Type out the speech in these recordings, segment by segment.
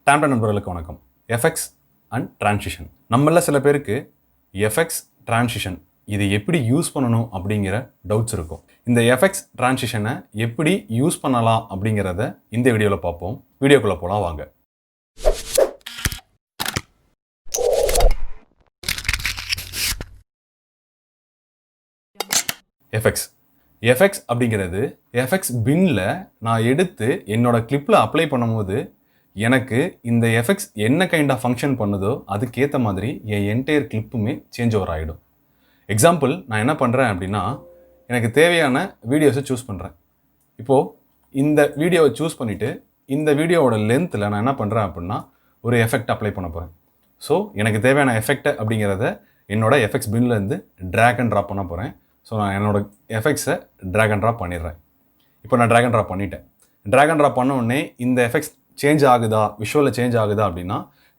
டாம்ட நண்பர்களுக்கு வணக்கம். Effects and transition. நம்மள சில பேருக்கு எஃபெக்ட்ஸ் டிரான்சிஷன் இது எப்படி யூஸ் பண்ணணும் அப்படிங்கிற டவுட்ஸ் இருக்கும். இந்த எஃபெக்ட்ஸ் டிரான்சிஷனை எப்படி யூஸ் பண்ணலாம் அப்படிங்கிறத இந்த வீடியோவில் பார்ப்போம். வீடியோக்குள்ளே போகலாம் வாங்க. எஃபெக்ட்ஸ் அப்படிங்கிறது எஃபெக்ட்ஸ் பின்னில் நான் எடுத்து என்னோட கிளிப்பில் அப்ளை பண்ணும்போது எனக்கு இந்த எஃபெக்ட்ஸ் என்ன கைண்ட் ஆஃப் ஃபங்க்ஷன் பண்ணுதோ அதுக்கேற்ற மாதிரி என் என்டையர் கிளிப்புமே சேஞ்ச் ஓவர் ஆகிடும். எக்ஸாம்பிள், நான் என்ன பண்ணுறேன் அப்படின்னா, எனக்கு தேவையான வீடியோஸை சூஸ் பண்ணுறேன். இப்போது இந்த வீடியோவை சூஸ் பண்ணிவிட்டு இந்த வீடியோவோட லென்த்தில் நான் என்ன பண்ணுறேன் அப்படின்னா ஒரு எஃபெக்ட் அப்ளை பண்ண போகிறேன். ஸோ எனக்கு தேவையான எஃபெக்ட் அப்படிங்கிறத என்னோட எஃபெக்ட்ஸ் பின்னிலேருந்து ட்ராக் அண்ட் ட்ராப் பண்ண போகிறேன். ஸோ நான் என்னோடய எஃபெக்ட்ஸை ட்ராக் அண்ட் ட்ராப் பண்ணிடுறேன். இப்போ நான் ட்ராக் அண்ட் ட்ராப் பண்ணிட்டேன். ட்ராக் அண்ட் ட்ராப் பண்ண உடனே இந்த எஃபெக்ட்ஸ் சேஞ்ச் ஆகுதா, விஷுவலில் சேஞ்ச் ஆகுதா அப்படின்னா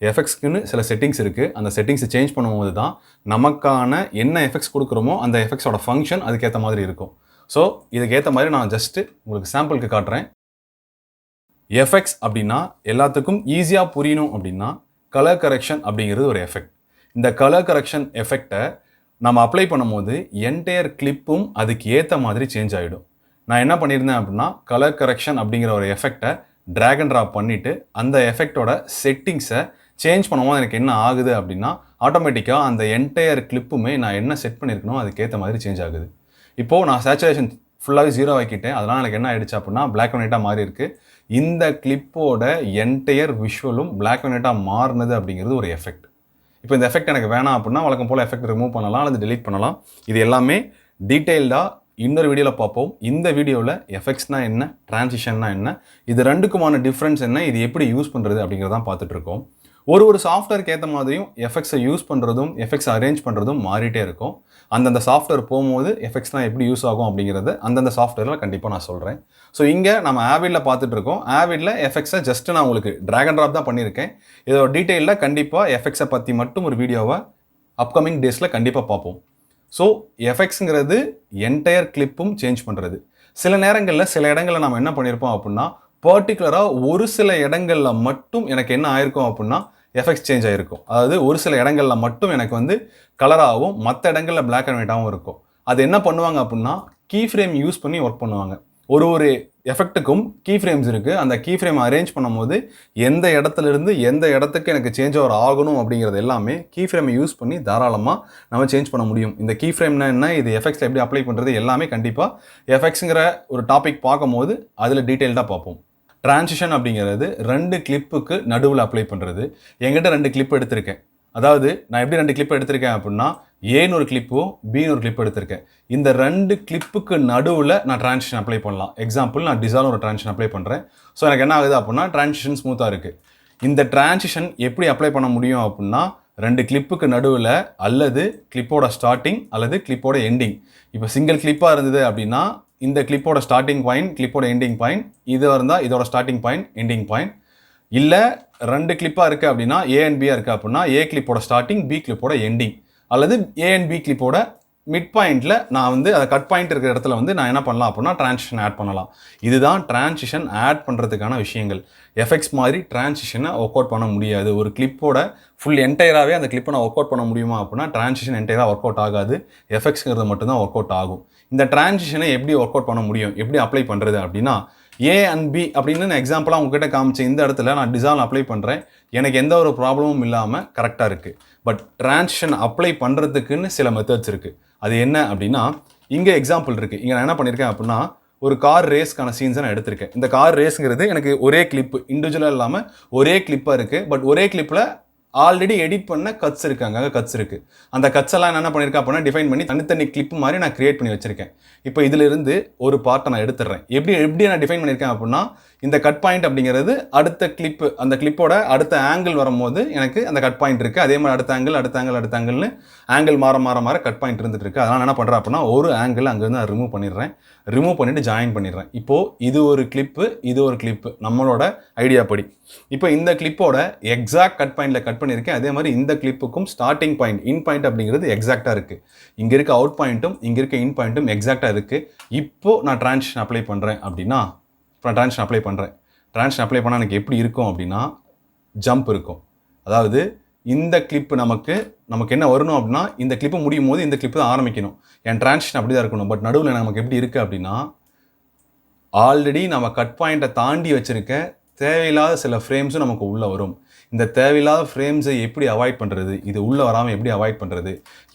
எஃபெக்ட்ஸ்க்குன்னு சில செட்டிங்ஸ் இருக்குது. அந்த செட்டிங்ஸை சேஞ்ச் பண்ணும்போது தான் நமக்கான என்ன எஃபெக்ட்ஸ் கொடுக்குறோமோ அந்த எஃபெக்ட்ஸோட ஃபங்க்ஷன் அதுக்கேற்ற மாதிரி இருக்கும். ஸோ இதுக்கேற்ற மாதிரி நான் ஜஸ்ட்டு உங்களுக்கு சாம்பிளுக்கு காட்டுறேன். எஃபெக்ட்ஸ் அப்படின்னா எல்லாத்துக்கும் ஈஸியாக புரியணும் அப்படின்னா கலர் கரெக்ஷன் அப்படிங்கிறது ஒரு எஃபெக்ட். இந்த கலர் கரெக்ஷன் எஃபெக்டை நம்ம அப்ளை பண்ணும்போது என்டையர் கிளிப்பும் அதுக்கு ஏற்ற மாதிரி சேஞ்ச் ஆகிடும். நான் என்ன பண்ணியிருந்தேன் அப்படின்னா கலர் கரெக்ஷன் அப்படிங்கிற ஒரு எஃபெக்டை ட்ராக் அண்ட் ட்ராப் பண்ணிவிட்டு அந்த எஃபெக்டோட செட்டிங்ஸை சேஞ்ச் பண்ணும்போது எனக்கு என்ன ஆகுது அப்படின்னா ஆட்டோமேட்டிக்காக அந்த என்டையர் கிளிப்புமே நான் என்ன செட் பண்ணியிருக்கணும் அதுக்கேற்ற மாதிரி சேஞ்ச் ஆகுது. இப்போது நான் சேச்சுரேஷன் ஃபுல்லாகவே 0 ஆக்கிட்டேன். அதனால் எனக்கு என்ன ஆகிடுச்சு அப்படின்னா பிளாக் அண்ட் ஒயிட்டாக மாறி இருக்குது. இந்த கிளிப்போட என்டையர் விஷுவலும் பிளாக் அண்ட் ஒயிட்டாக மாறினது அப்படிங்கிறது ஒரு எஃபெக்ட். இப்போ இந்த எஃபெக்ட் எனக்கு வேணாம் அப்படின்னா வழக்கம் போல் எஃபெக்ட் ரிமூவ் பண்ணலாம் அல்லது டெலீட் பண்ணலாம். இது எல்லாமே டீட்டெயில்டாக இன்னொரு வீடியோவில் பார்ப்போம். இந்த வீடியோவில் எஃபெக்ட்ஸ்னால் என்ன, டிரான்சிஷன்னா என்ன, இது ரெண்டுக்குமான டிஃப்ரென்ஸ் என்ன, இது எப்படி யூஸ் பண்ணுறது அப்படிங்கிறதான் பார்த்துட்ருக்கோம். ஒரு சாஃப்ட்வேருக்கு ஏற்ற மாதிரியும் எஃபெக்ட்ஸை யூஸ் பண்ணுறதும் எஃபெக்ட்ஸ் அரேஞ்ச் பண்ணுறதும் மாறிட்டே இருக்கும். அந்தந்த சாஃப்ட்வேர் போகும்போது எஃபெக்ட்ஸ்லாம் எப்படி யூஸ் ஆகும் அப்படிங்கிறது அந்தந்த சாஃப்ட்வேரில் கண்டிப்பாக நான் சொல்கிறேன். ஸோ இங்கே நம்ம ஆவிடில் பார்த்துட்ருக்கோம். ஆவிடில் எஃபெக்ட்ஸை ஜஸ்ட்டு நான் உங்களுக்கு ட்ராக் அண்ட் ட்ராப் தான் பண்ணியிருக்கேன். இதோட டீட்டெயிலில் கண்டிப்பாக எஃபெக்ட்ஸை பற்றி மட்டும் ஒரு வீடியோவை அப்கமிங் டேஸில் கண்டிப்பாக பார்ப்போம். ஸோ எஃபெக்ட்ஸுங்கிறது என்டையர் கிளிப்பும் சேஞ்ச் பண்ணுறது. சில நேரங்களில் சில இடங்களில் நம்ம என்ன பண்ணியிருப்போம் அப்படின்னா பர்டிகுலராக ஒரு சில இடங்களில் மட்டும் எனக்கு என்ன ஆயிருக்கும் அப்படின்னா எஃபெக்ட்ஸ் சேஞ்ச் ஆகிருக்கும். அதாவது ஒரு சில இடங்களில் மட்டும் எனக்கு வந்து கலராகவும் மற்ற இடங்களில் பிளாக் அண்ட் ஒயிட்டாகவும் இருக்கும். அது என்ன பண்ணுவாங்க அப்படின்னா கீ ஃப்ரேம் யூஸ் பண்ணி ஒர்க் பண்ணுவாங்க. ஒரு எஃபெக்ட்டுக்கும் கீ ஃப்ரேம்ஸ் இருக்குது. அந்த கீ ஃப்ரேம் அரேஞ்ச் பண்ணும்போது எந்த இடத்துலேருந்து எந்த இடத்துக்கு எனக்கு சேஞ்ச் ஓவர் ஆகணும் அப்படிங்கிறது எல்லாமே கீ ஃப்ரேமை யூஸ் பண்ணி தாராளமாக நம்ம சேஞ்ச் பண்ண முடியும். இந்த கீ ஃப்ரேம்னா என்ன, இது எஃபெக்ட்ஸில் எப்படி அப்ளை பண்ணுறது எல்லாமே கண்டிப்பாக எஃபெக்ட்ஸுங்கிற ஒரு டாபிக் பார்க்கும்போது அதில் டீட்டெயில்டாக பார்ப்போம். டிரான்சிஷன் அப்படிங்கிறது 2 கிளிப்புக்கு நடுவில் அப்ளை பண்ணுறது. என்கிட்ட 2 கிளிப் எடுத்திருக்கேன். அதாவது நான் எப்படி 2 கிளிப் எடுத்திருக்கேன் அப்படின்னா ஏன்னு ஒரு கிளிப்பும் பின்னு ஒரு கிளிப் எடுத்திருக்கேன். இந்த 2 கிளிப்புக்கு நடுவில் நான் டிரான்சிஷன் அப்ளை பண்ணலாம். எக்ஸாம்பிள், நான் டிசால்வ் ஒரு டிரான்சிஷன் அப்ளை பண்ணுறேன். ஸோ எனக்கு என்ன ஆகுது அப்படின்னா டிரான்சிஷன் ஸ்மூத்தாக இருக்குது. இந்த டிரான்சிஷன் எப்படி அப்ளை பண்ண முடியும் அப்படின்னா 2 கிளிப்புக்கு நடுவில் அல்லது கிளிப்போட ஸ்டார்டிங் அல்லது கிளிப்போட எண்டிங். இப்போ சிங்கிள் கிளிப்பாக இருந்தது அப்படின்னா இந்த கிளிப்போட ஸ்டார்டிங் பாயிண்ட், கிளிப்போட எண்டிங் பாயிண்ட், இது இருந்தால் இதோட ஸ்டார்டிங் பாயிண்ட், எண்டிங் பாயிண்ட். இல்லை 2 கிளிப்பாக இருக்குது அப்படின்னா ஏ அண்ட் பியாக இருக்குது அப்படின்னா ஏ கிளிப்போட ஸ்டார்டிங், பி கிளிப்போட எண்டிங், அல்லது ஏ அண்ட் பி கிளிப்போட மிட் பாயிண்டில் நான் வந்து அதை கட் பாயிண்ட் இருக்கிற இடத்துல வந்து நான் என்ன பண்ணலாம் அப்படின்னா டிரான்சிஷன் ஆட் பண்ணலாம். இதுதான் டிரான்சிஷன் ஆட் பண்ணுறதுக்கான விஷயங்கள். எஃபெக்ட்ஸ் மாதிரி டிரான்சிஷனை ஒர்க் அவுட் பண்ண முடியாது. ஒரு கிளிப்போட ஃபுல் என்டையராகவே அந்த கிளிப்பை நான் ஒர்க் அவுட் பண்ண முடியுமா அப்படின்னா டிரான்சிஷன் என்டையராக ஒர்க் அவுட் ஆகாது. எஃபெக்ட்ஸுங்கிறது மட்டும்தான் ஒர்க் அவுட் ஆகும். இந்த டிரான்சிஷனை எப்படி ஒர்க் அவுட் பண்ண முடியும், எப்படி அப்ளை பண்ணுறது அப்படின்னா ஏ அண்ட் பி அப்படின்னு நான் எக்ஸாம்பிளாக உங்ககிட்ட காமிச்சேன். இந்த இடத்துல நான் டிசால்வ் அப்ளை பண்ணுறேன். எனக்கு எந்த ஒரு ப்ராப்ளமும் இல்லாமல் கரெக்டாக இருக்குது. பட் டிரான்சிஷன் அப்ளை பண்ணுறதுக்குன்னு சில மெத்தட்ஸ் இருக்குது. அது என்ன அப்படின்னா இங்கே எக்ஸாம்பிள் இருக்குது. இங்கே நான் என்ன பண்ணியிருக்கேன் அப்படின்னா ஒரு கார் ரேஸ்க்கான சீன்ஸை நான் எடுத்திருக்கேன். இந்த கார் ரேஸுங்கிறது எனக்கு ஒரே கிளிப்பு, இண்டிவிஜுவலாக இல்லாமல் ஒரே கிளிப்பாக இருக்குது. பட் ஒரே கிளிப்பில் ஆல்ரெடி எடிட் பண்ண கட்ஸ் இருக்குது. அங்கே கட்ஸ் இருக்குது. அந்த கட்ஸ் எல்லாம் என்ன பண்ணியிருக்கேன் அப்படின்னா டிஃபைன் பண்ணி தனித்தனி கிளிப்பு மாதிரி நான் கிரியேட் பண்ணி வச்சிருக்கேன். இப்போ இதிலிருந்து ஒரு பார்ட்டை நான் எடுத்துடுறேன். எப்படி நான் டிஃபைன் பண்ணியிருக்கேன் அப்படின்னா இந்த கட் பாயிண்ட் அப்படிங்கிறது அடுத்த கிளிப்பு, அந்த கிளிப்போட அடுத்த ஆங்கிள் வரும்போது எனக்கு அந்த கட் பாயிண்ட் இருக்குது. அதே மாதிரி அடுத்த ஆங்கிள்னு ஆங்கிள் மாற கட் பாயிண்ட் இருந்துட்டு இருக்குது. அதனால் என்ன பண்ணுறேன் அப்படின்னா ஒரு ஆங்கிள் அங்கேருந்து நான் ரிமூவ் பண்ணிவிட்டு ஜாயின் பண்ணிடுறேன். இப்போது இது ஒரு கிளிப்பு நம்மளோட ஐடியா படி. இப்போ இந்த கிளிப்போட எக்ஸாக்ட் கட் பாயிண்டில் கட் பண்ணியிருக்கேன். அதே மாதிரி இந்த கிளிப்புக்கும் ஸ்டார்டிங் பாயிண்ட், இன் பாயிண்ட் அப்படிங்கிறது எக்ஸாக்டாக இருக்குது. இங்கே இருக்க அவுட் பாயிண்ட்டும் இங்கே இருக்க இன் பாயிண்ட்டும் எக்ஸாக்டாக இருக்குது. இப்போது நான் டிரான்சிஷன் அப்ளை பண்ணுறேன் அப்படின்னா டிரான்சிஷன் அப்ளை பண்ணால் எனக்கு எப்படி இருக்கும் அப்படின்னா ஜம்ப் இருக்கும். அதாவது இந்த கிளிப் நமக்கு என்ன வரணும் அப்படின்னா, இந்த கிளிப்பு முடியும் போது இந்த கிளிப்பு தான் ஆரம்பிக்கணும். என் டிரான்சிஷன் அப்படி தான் இருக்கணும். பட் நடுவில் நமக்கு எப்படி இருக்குது அப்படின்னா, ஆல்ரெடி நம்ம கட் பாயிண்ட்டை தாண்டி வச்சுருக்க தேவையில்லாத சில ஃப்ரேம்ஸும் நமக்கு உள்ளே வரும். இந்த தேவையில்லாத ஃப்ரேம்ஸை எப்படி அவாய்ட் பண்ணுறது, இது உள்ளே வராமல் எப்படி அவாய்ட் பண்ணுறது?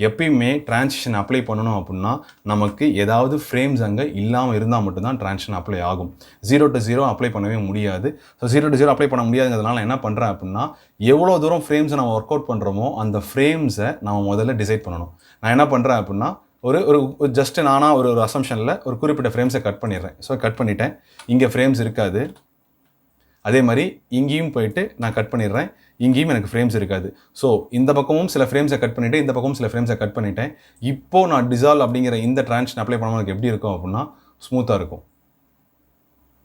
எப்பயுமே டிரான்சிஷன் அப்ளை பண்ணணும் அப்படின்னா நமக்கு ஏதாவது ஃப்ரேம்ஸ் அங்கே இல்லாமல் இருந்தால் மட்டும்தான் டிரான்சிஷன் அப்ளை ஆகும். 0 to 0 அப்ளை பண்ணவே முடியாது. ஸோ 0 to 0 அப்ளை பண்ண முடியாதுங்கிறதுனால நான் என்ன பண்ணுறேன் அப்படின்னா, எவ்வளோ தூரம் ஃப்ரேம்ஸை நம்ம ஒர்க் அவுட் பண்ணுறோமோ அந்த ஃப்ரேம்ஸை நம்ம முதல்ல டிசைட் பண்ணணும். நான் என்ன பண்ணுறேன் அப்படின்னா, ஒரு ஜஸ்ட் நானாக ஒரு அசம்ஷனில் ஒரு குறிப்பிட்ட ஃப்ரேம்ஸை கட் பண்ணிடுறேன். ஸோ கட் பண்ணிட்டேன். இங்கே ஃப்ரேம்ஸ் இருக்காது. அதே மாதிரி இங்கேயும் போயிட்டு நான் கட் பண்ணிடுறேன். இங்கேயும் எனக்கு ஃப்ரேம்ஸ் இருக்காது. ஸோ இந்த பக்கமும் சில ஃப்ரேம்ஸை கட் பண்ணிவிட்டு இந்த பக்கமும் சில ஃப்ரேம்ஸை கட் பண்ணிட்டேன். இப்போது நான் டிசால்வ் அப்படிங்கிற இந்த டிரான்சிஷன் அப்ளை பண்ணும்போது எனக்கு எப்படி இருக்கும் அப்படின்னா, ஸ்மூத்தாக இருக்கும்.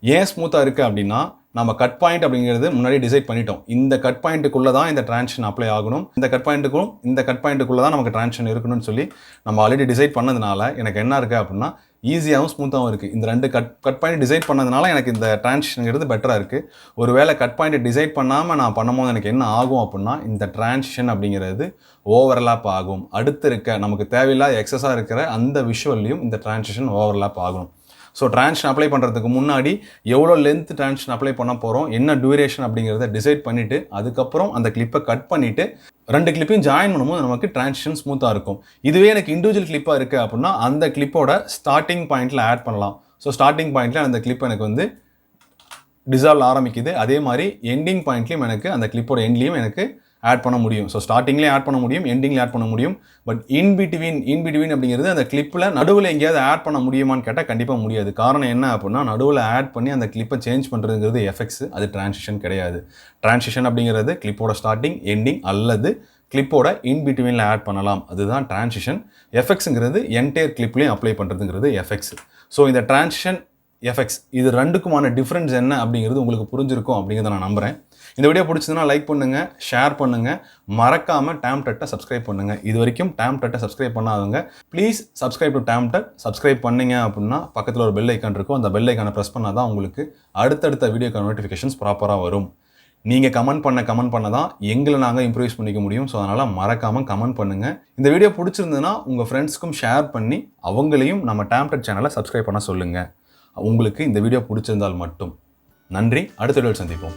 ஏன் ஸ்மூத்தாக இருக்குது அப்படின்னா, நம்ம கட் பாயிண்ட் அப்படிங்கிறது முன்னாடி டிசைட் பண்ணிட்டோம். இந்த கட் பாயிண்ட்டுக்குள்ளே தான் இந்த டிரான்சிஷன் அப்ளை ஆகணும். இந்த கட் பாயிண்ட்டுக்குள்ளே தான் நமக்கு டிரான்சிஷன் இருக்கணும்னு சொல்லி நம்ம ஆல்ரெடி டிசைட் பண்ணதுனால எனக்கு என்ன இருக்குது அப்படின்னா, ஈஸியாகவும் ஸ்மூத்தாகவும் இருக்குது. இந்த 2 கட் பாயிண்ட் டிசைட் பண்ணதுனால எனக்கு இந்த டிரான்சிஷனுங்கிறது பெட்டராக இருக்குது. ஒருவேளை கட் பாயிண்ட்டை டிசைட் பண்ணாமல் நான் பண்ணும்போது எனக்கு என்ன ஆகும் அப்படின்னா, இந்த டிரான்சிஷன் அப்படிங்கிறது ஓவர்லாப் ஆகும். அடுத்து இருக்க நமக்கு தேவையில்லாத எக்ஸஸாக இருக்கிற அந்த விஷுவல்லையும் இந்த டிரான்சிஷன் ஓவர்லாப் ஆகும். ஸோ டிரான்சிஷன் அப்ளை பண்ணுறதுக்கு முன்னாடி எவ்வளோ லென்த் டிரான்சிஷன் அப்ளை பண்ண போகிறோம், என்ன டியூரேஷன் அப்படிங்கிறத டிசைட் பண்ணிவிட்டு அதுக்கப்புறம் அந்த கிளிப்பை கட் பண்ணிவிட்டு 2 கிளிப்பையும் ஜாயின் பண்ணும்போது நமக்கு டிரான்சிஷன் ஸ்மூத்தாக இருக்கும். இதுவே எனக்கு இண்டிவிஜுவல் கிளிப்பாக இருக்குது அப்படின்னா அந்த கிளிப்போட ஸ்டார்டிங் பாயிண்ட்டில் ஆட் பண்ணலாம். ஸோ ஸ்டார்டிங் பாயிண்ட்டில் அந்த கிளிப் எனக்கு டிசால்வ் ஆரம்பிக்குது. அதே மாதிரி எண்டிங் பாயிண்ட்லேயும் எனக்கு அந்த கிளிப்போட எண்ட்லேயும் எனக்கு ஆட் பண்ண முடியும். ஸோ ஸ்டார்டிங்லேயே ஆட் பண்ண முடியும், எண்டிங்கில் ஆட் பண்ண முடியும். பட் இன்பிட்வீன் அப்படிங்கிறது அந்த கிளிப்பில் நடுவில் எங்கேயாவது ஆட் பண்ண முடியுமான்னு கேட்டால் கண்டிப்பாக முடியாது. காரணம் என்ன அப்படின்னா, நடுவில் ஆட் பண்ணி அந்த கிளிப்பை சேஞ்ச் பண்ணுறதுங்கிறது எஃபெக்ட்ஸ், அது டிரான்சிஷன் கிடையாது. டிரான்சிஷன் அப்படிங்கிறது கிளிப்போட ஸ்டார்டிங், எண்டிங் அல்லது கிளிப்போட இன்பிட்வீனில் ஆட் பண்ணலாம். அதுதான் டிரான்சிஷன். எஃபெக்ட்ஸுங்கிறது என்டையர் கிளிப்லேயும் அப்ளை பண்ணுறதுங்கிறது எஃபெக்ட்ஸ். ஸோ இந்த டிரான்சிஷன் எஃபெக்ட்ஸ் இது ரெண்டுக்குமான டிஃப்ரென்ஸ் என்ன அப்படிங்கிறது உங்களுக்கு புரிஞ்சிருக்கும் அப்படிங்கிறத நான் நம்புகிறேன். இந்த வீடியோ பிடிச்சதுன்னா லைக் பண்ணுங்கள், ஷேர் பண்ணுங்கள், மறக்காமல் டேம்டெட்டை சப்ஸ்கிரைப் பண்ணுங்கள். இது வரைக்கும் டேம்டெட்டை சப்ஸ்கிரைப் பண்ணாதவங்க ப்ளீஸ் சப்ஸ்கிரைப் டு டேம்டெட். சப்ஸ்கிரைப் பண்ணிங்க அப்படின்னா பக்கத்தில் ஒரு பெல் ஐக்கான் இருக்கும். அந்த பெல் ஐக்கானை ப்ரெஸ் பண்ணால் தான் உங்களுக்கு அடுத்தடுத்த வீடியோக்கான நோட்டிஃபிகேஷன்ஸ் ப்ராப்பராக வரும். நீங்கள் கமெண்ட் பண்ண தான் எங்களை நாங்கள் இம்ப்ரூவைஸ் பண்ணிக்க முடியும். ஸோ அதனால் மறக்காமல் கமெண்ட் பண்ணுங்கள். இந்த வீடியோ பிடிச்சிருந்ததுன்னா உங்கள் ஃப்ரெண்ட்ஸ்க்கும் ஷேர் பண்ணி அவங்களையும் நம்ம டேம்டெட் சேனலை சப்ஸ்கிரைப் பண்ண சொல்லுங்கள். உங்களுக்கு இந்த வீடியோ பிடிச்சிருந்தால் மட்டும். நன்றி. அடுத்த வீடியோவில் சந்திப்போம்.